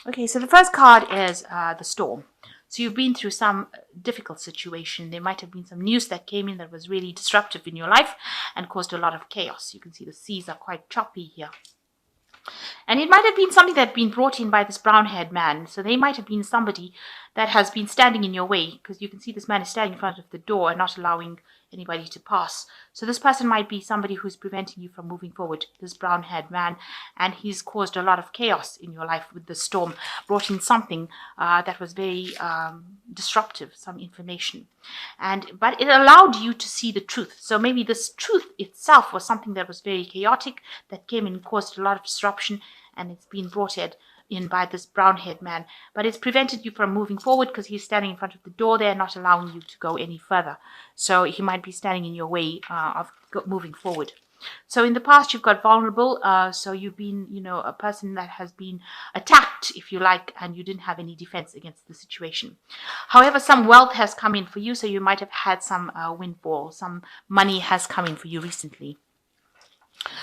Okay, so the first card is the storm. So you've been through some difficult situation. There might have been some news that came in that was really disruptive in your life and caused a lot of chaos. You can see the seas are quite choppy here. And it might have been something that had been brought in by this brown-haired man. So they might have been somebody that has been standing in your way, because you can see this man is standing in front of the door and not allowing anybody to pass. So this person might be somebody who's preventing you from moving forward, this brown-haired man, and he's caused a lot of chaos in your life with the storm, brought in something that was very disruptive, some information. But it allowed you to see the truth. So maybe this truth itself was something that was very chaotic, that came and caused a lot of disruption, and it's been brought in by this brown-haired man. But it's prevented you from moving forward because he's standing in front of the door there, not allowing you to go any further. So he might be standing in your way of moving forward. So in the past, you've got vulnerable. So you've been, a person that has been attacked, if you like, and you didn't have any defense against the situation. However, some wealth has come in for you. So you might have had some windfall. Some money has come in for you recently.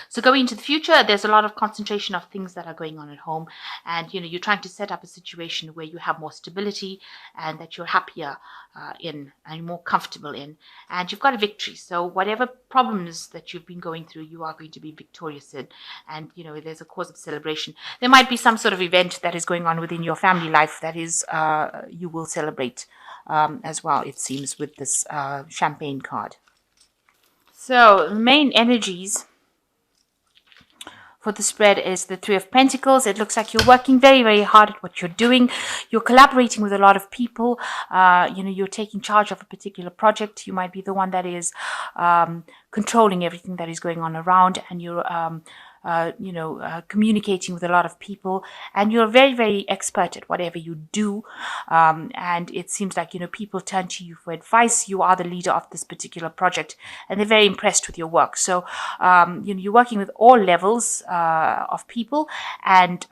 So going into the future, there's a lot of concentration of things that are going on at home, and you're trying to set up a situation where you have more stability and that you're happier in and more comfortable in, and you've got a victory. So whatever problems that you've been going through, you are going to be victorious in, and there's a cause of celebration. There might be some sort of event that is going on within your family life that is you will celebrate as well, it seems, with this champagne card. So the main energies for the spread is the Three of Pentacles. It looks like you're working very, very hard at what you're doing. You're collaborating with a lot of people. You're taking charge of a particular project. You might be the one that is controlling everything that is going on around, and you're communicating with a lot of people, and you're very, very expert at whatever you do. And it seems like, people turn to you for advice. You are the leader of this particular project, and they're very impressed with your work. So, you're working with all levels of people, and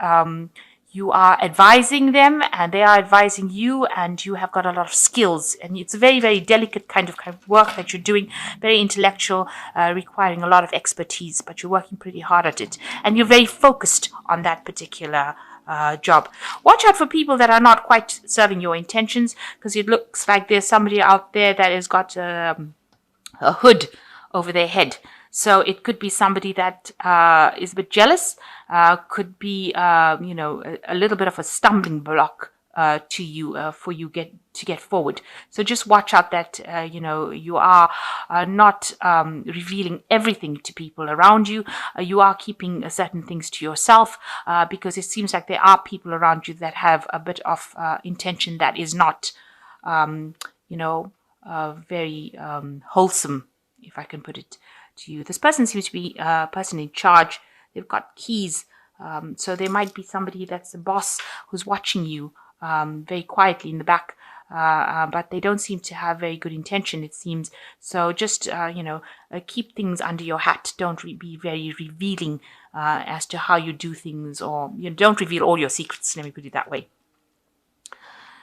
you are advising them and they are advising you, and you have got a lot of skills, and it's a very, very delicate kind of work that you're doing, very intellectual, requiring a lot of expertise, but you're working pretty hard at it, and you're very focused on that particular job. Watch out for people that are not quite serving your intentions, because it looks like there's somebody out there that has got a hood over their head. So it could be somebody that is a bit jealous, could be, a little bit of a stumbling block to you for you to get forward. So just watch out that, you are not revealing everything to people around you. You are keeping certain things to yourself, because it seems like there are people around you that have a bit of intention that is not, very wholesome, if I can put it to you. This person seems to be a person in charge. They've got keys. So there might be somebody that's a boss who's watching you very quietly in the back. But they don't seem to have very good intention, it seems. So just, keep things under your hat. Don't be very revealing as to how you do things, or don't reveal all your secrets, let me put it that way.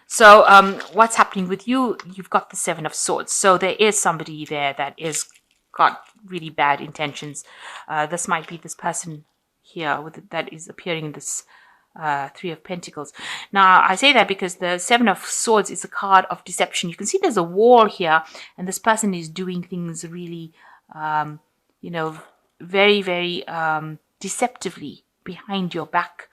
So what's happening with you? You've got the Seven of Swords. So there is somebody there that is got really bad intentions. This might be this person here that is appearing in this Three of Pentacles. Now, I say that because the Seven of Swords is a card of deception. You can see there's a wall here, and this person is doing things really, very, very deceptively behind your back.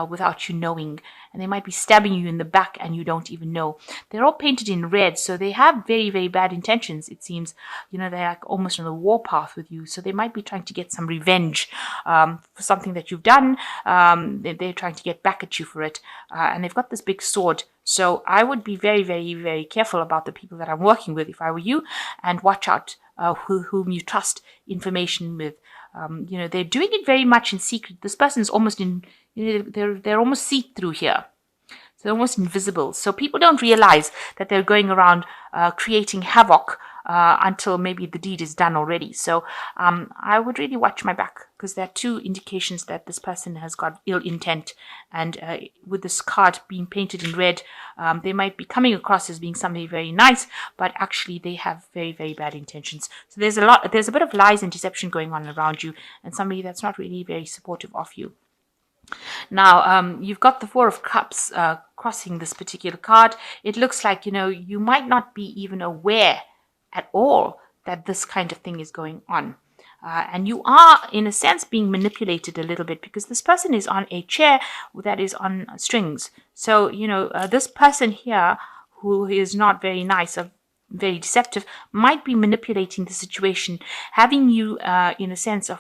Without you knowing, and they might be stabbing you in the back and you don't even know. They're all painted in red, so they have very, very bad intentions, it seems. They're like almost on the warpath with you, so they might be trying to get some revenge for something that you've done. They're trying to get back at you for it, and they've got this big sword. So I would be very, very, very careful about the people that I'm working with if I were you, and watch out whom you trust information with. They're doing it very much in secret. This person is almost in, they're almost see-through here. So they're almost invisible. So people don't realize that they're going around creating havoc until maybe the deed is done already. So I would really watch my back, because there are two indications that this person has got ill intent. And with this card being painted in red, they might be coming across as being somebody very nice, but actually they have very, very bad intentions. So there's a bit of lies and deception going on around you, and somebody that's not really very supportive of you. Now, you've got the Four of Cups crossing this particular card. It looks like, you might not be even aware at all that this kind of thing is going on. And you are, in a sense, being manipulated a little bit because this person is on a chair that is on strings. So, this person here who is not very nice, very deceptive, might be manipulating the situation, having you in a sense of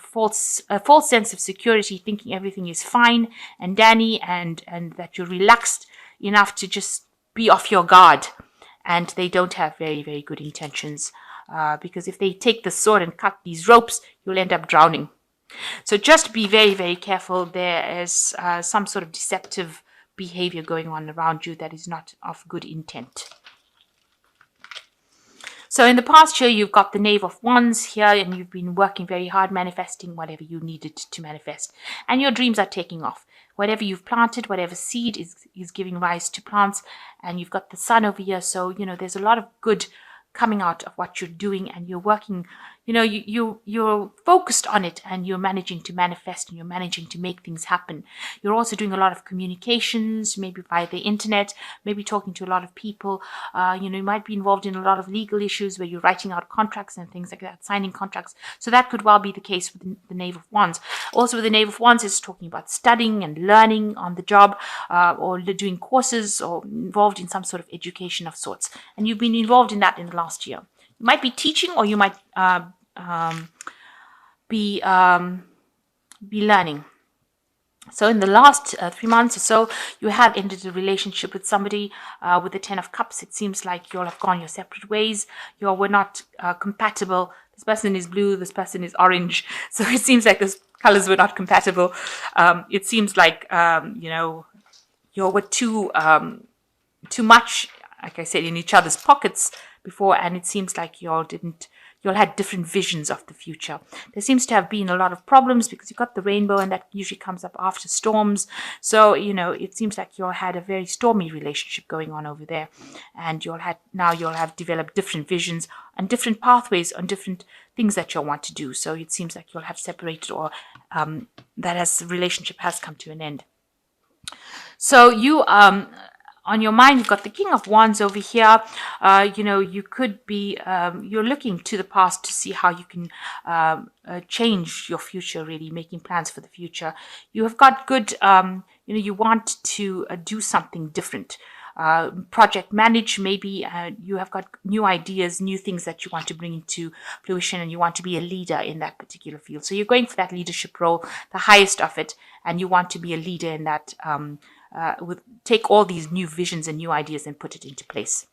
a false sense of security, thinking everything is fine and dandy, and that you're relaxed enough to just be off your guard. And they don't have very, very good intentions, because if they take the sword and cut these ropes, you'll end up drowning. So just be very, very careful. There is some sort of deceptive behavior going on around you that is not of good intent. So in the past year, you've got the Knave of Wands here, and you've been working very hard, manifesting whatever you needed to manifest. And your dreams are taking off. Whatever you've planted, whatever seed is giving rise to plants. And you've got the sun over here. So, there's a lot of good coming out of what you're doing, and you're working, you're focused on it, and you're managing to manifest, and you're managing to make things happen. You're also doing a lot of communications, maybe via the internet, maybe talking to a lot of people. You might be involved in a lot of legal issues where you're writing out contracts and things like that, signing contracts. So that could well be the case with the Knave of Wands. Also with the Knave of Wands, it's talking about studying and learning on the job, or doing courses, or involved in some sort of education of sorts. And you've been involved in that in the last year. You might be teaching, or you might be learning. So in the last 3 months or so, you have ended a relationship with somebody with the Ten of Cups. It seems like you all have gone your separate ways. You all were not compatible. This person is blue, this person is orange. So it seems like those colors were not compatible. It seems like, you all were too much, like I said, in each other's pockets before, and it seems like you all had different visions of the future. There seems to have been a lot of problems because you've got the rainbow, and that usually comes up after storms. So, it seems like you all had a very stormy relationship going on over there, and you'll have developed different visions and different pathways on different things that you'll want to do. So it seems like you'll have separated, or the relationship has come to an end. So you on your mind, you've got the King of Wands over here. You could be, you're looking to the past to see how you can change your future, really making plans for the future. You have got good, you want to do something different. Project manage, maybe you have got new ideas, new things that you want to bring into fruition, and you want to be a leader in that particular field. So you're going for that leadership role, the highest of it, and you want to be a leader in that, take all these new visions and new ideas and put it into place.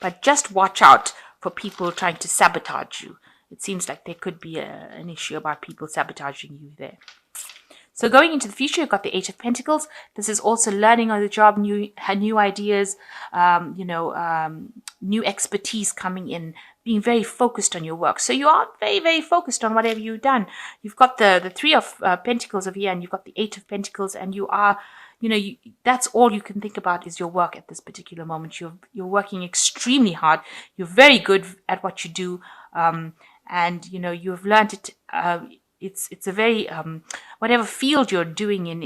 But just watch out for people trying to sabotage you. It seems like there could be an issue about people sabotaging you there. So going into the future, you've got the Eight of Pentacles. This is also learning on the job, new ideas, new expertise coming in, being very focused on your work. So you are very, very focused on whatever you've done. You've got the Three of Pentacles over here, and you've got the Eight of Pentacles, and you are, that's all you can think about is your work at this particular moment. You're working extremely hard. You're very good at what you do, and you've learned it. It's a very whatever field you're doing in,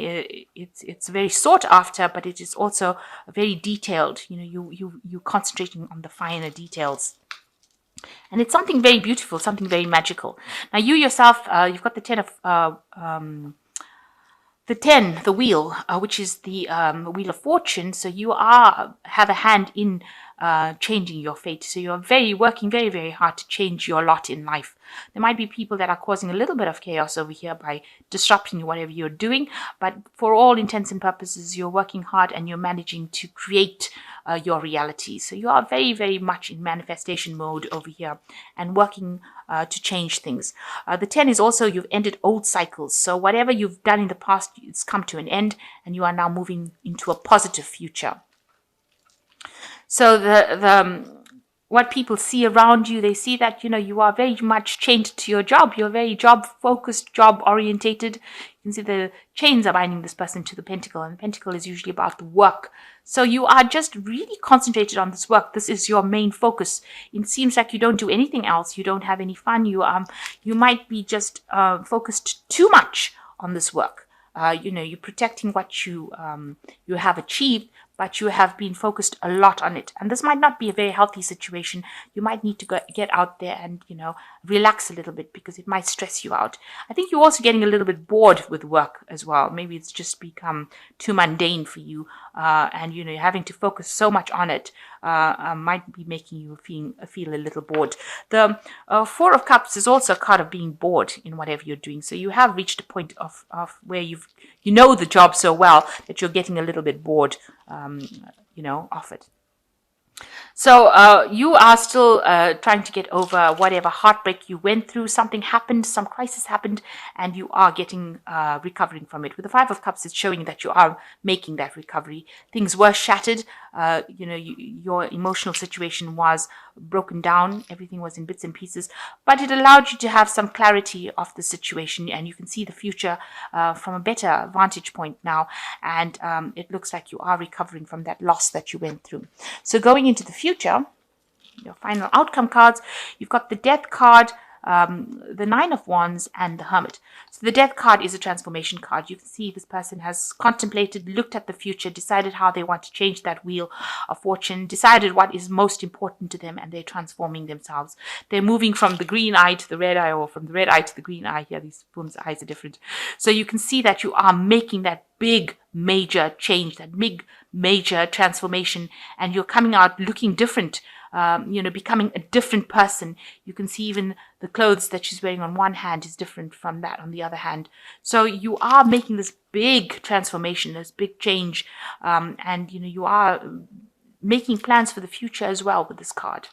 it's very sought after, but it is also very detailed. You're concentrating on the finer details. And it's something very beautiful, something very magical. Now you yourself, you've got the Ten of the wheel, which is the wheel of fortune. So you have a hand in changing your fate. So you're working very, very hard to change your lot in life. There might be people that are causing a little bit of chaos over here by disrupting whatever you're doing, but for all intents and purposes, you're working hard and you're managing to create your reality. So you are very, very much in manifestation mode over here and working to change things. The 10 is also you've ended old cycles. So whatever you've done in the past, it's come to an end, and you are now moving into a positive future. So what people see around you, they see that, you are very much chained to your job. You're very job-focused, job-orientated. You can see the chains are binding this person to the pentacle, and the pentacle is usually about the work. So you are just really concentrated on this work. This is your main focus. It seems like you don't do anything else. You don't have any fun. You might be just focused too much on this work. You're protecting what you have achieved, but you have been focused a lot on it. And this might not be a very healthy situation. You might need to get out there and, relax a little bit, because it might stress you out. I think you're also getting a little bit bored with work as well. Maybe it's just become too mundane for you. And, you're having to focus so much on it might be making you feel a little bored. The Four of Cups is also a card of being bored in whatever you're doing. So you have reached a point of where you know the job so well that you're getting a little bit bored, of it. So you are still trying to get over whatever heartbreak you went through. Something happened, some crisis happened, and you are recovering from it. With the Five of Cups, it's showing that you are making that recovery. Things were shattered. Your emotional situation was broken down. Everything was in bits and pieces, but it allowed you to have some clarity of the situation, and you can see the future from a better vantage point now. And it looks like you are recovering from that loss that you went through. So going into the future, your final outcome cards, you've got the Death card, the Nine of Wands, and the Hermit. So the Death card is a transformation card. You can see this person has contemplated, looked at the future, decided how they want to change that wheel of fortune, decided what is most important to them, and they're transforming themselves. They're moving from the green eye to the red eye, or from the red eye to the green eye. Here, these women's eyes are different. So you can see that you are making that big, major change, that big, major transformation, and you're coming out looking different. Becoming a different person. You can see even the clothes that she's wearing on one hand is different from that on the other hand. So you are making this big transformation, this big change, and you are making plans for the future as well with this card.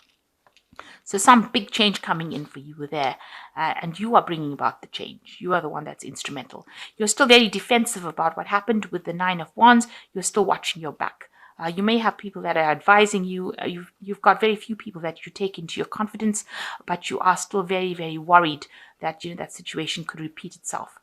So some big change coming in for you there, and you are bringing about the change. You are the one that's instrumental. You're still very defensive about what happened with the Nine of Wands. You're still watching your back. You may have people that are advising you. You've got very few people that you take into your confidence, but you are still very, very worried that that situation could repeat itself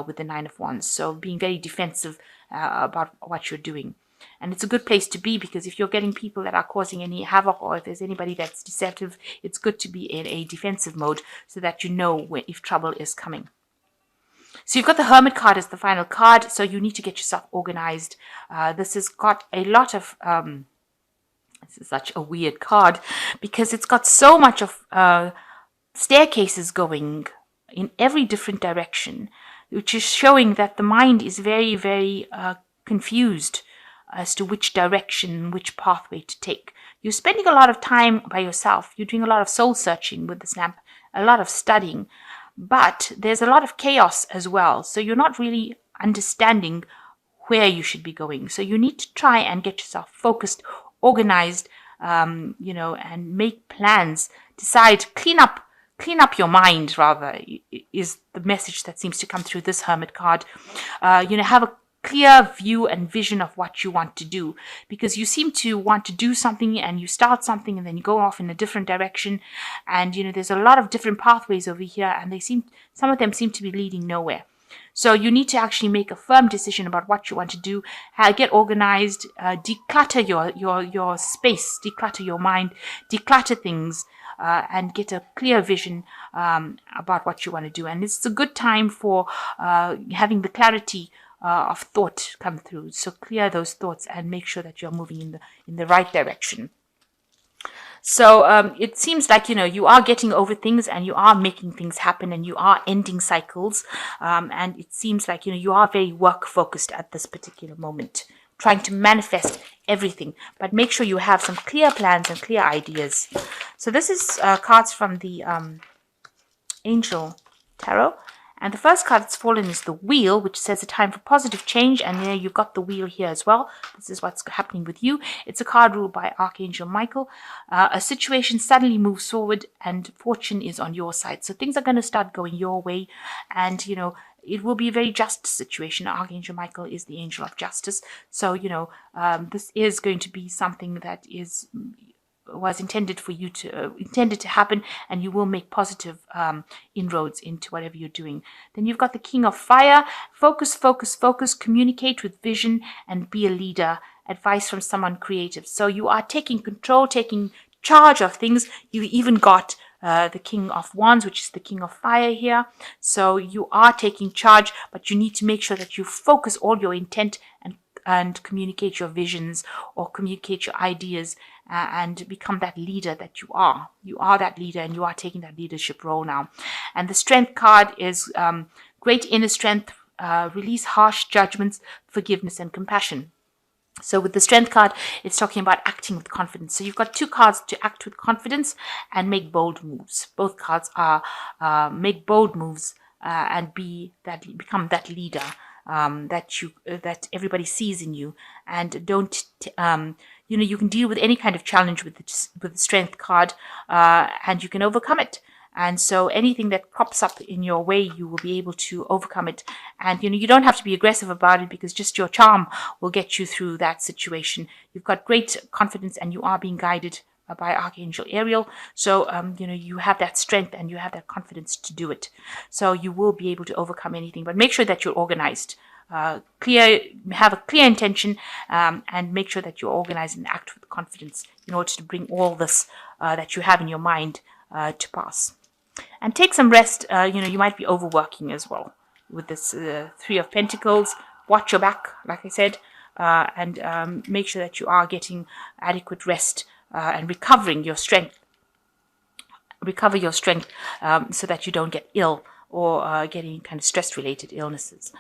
with the Nine of Wands. So being very defensive about what you're doing. And it's a good place to be, because if you're getting people that are causing any havoc, or if there's anybody that's deceptive, it's good to be in a defensive mode so that you know if trouble is coming. So you've got the Hermit card as the final card, so you need to get yourself organized. This has got a lot of, this is such a weird card, because it's got so much of staircases going in every different direction, which is showing that the mind is very, very confused as to which direction, which pathway to take. You're spending a lot of time by yourself. You're doing a lot of soul searching with this lamp, a lot of studying. But there's a lot of chaos as well. So you're not really understanding where you should be going. So you need to try and get yourself focused, organized, and make plans. Decide, clean up your mind, rather, is the message that seems to come through this Hermit card. Have a clear view and vision of what you want to do, because you seem to want to do something and you start something and then you go off in a different direction, and there's a lot of different pathways over here, and some of them seem to be leading nowhere. So you need to actually make a firm decision about what you want to do. Get organized, declutter your space, declutter your mind, declutter things, and get a clear vision about what you want to do. And it's a good time for having the clarity of thought come through. So clear those thoughts and make sure that you're moving in the right direction. So it seems like you are getting over things, and you are making things happen, and you are ending cycles, and it seems like you are very work focused at this particular moment, trying to manifest everything. But make sure you have some clear plans and clear ideas. So this is cards from the Angel Tarot. And the first card that's fallen is the Wheel, which says a time for positive change. And there you've got the Wheel here as well. This is what's happening with you. It's a card ruled by Archangel Michael. A situation suddenly moves forward and fortune is on your side. So things are going to start going your way. And, it will be a very just situation. Archangel Michael is the angel of justice. So, this is going to be something that was intended to happen, and you will make positive inroads into whatever you're doing. Then you've got the King of Fire. Focus, communicate with vision, and be a leader. Advice from someone creative. So you are taking control, taking charge of things. You even got the King of Wands, which is the King of Fire here. So you are taking charge, but you need to make sure that you focus all your intent and communicate your visions or communicate your ideas and become that leader that you are. You are that leader and you are taking that leadership role now. And the Strength card is great inner strength, release harsh judgments, forgiveness and compassion. So with the Strength card, it's talking about acting with confidence. So you've got two cards to act with confidence and make bold moves. Both cards are make bold moves and become that leader that everybody sees in you, and don't you can deal with any kind of challenge with the Strength card, and you can overcome it. And so anything that crops up in your way, you will be able to overcome it. And, you don't have to be aggressive about it, because just your charm will get you through that situation. You've got great confidence and you are being guided by Archangel Ariel. So, you have that strength and you have that confidence to do it. So you will be able to overcome anything, but make sure that you're organized. Have a clear intention, and make sure that you're organized and act with confidence in order to bring all this that you have in your mind to pass. And take some rest. You might be overworking as well with this Three of Pentacles. Watch your back, like I said, and make sure that you are getting adequate rest and recovering your strength. Recover your strength so that you don't get ill or get any kind of stress-related illnesses.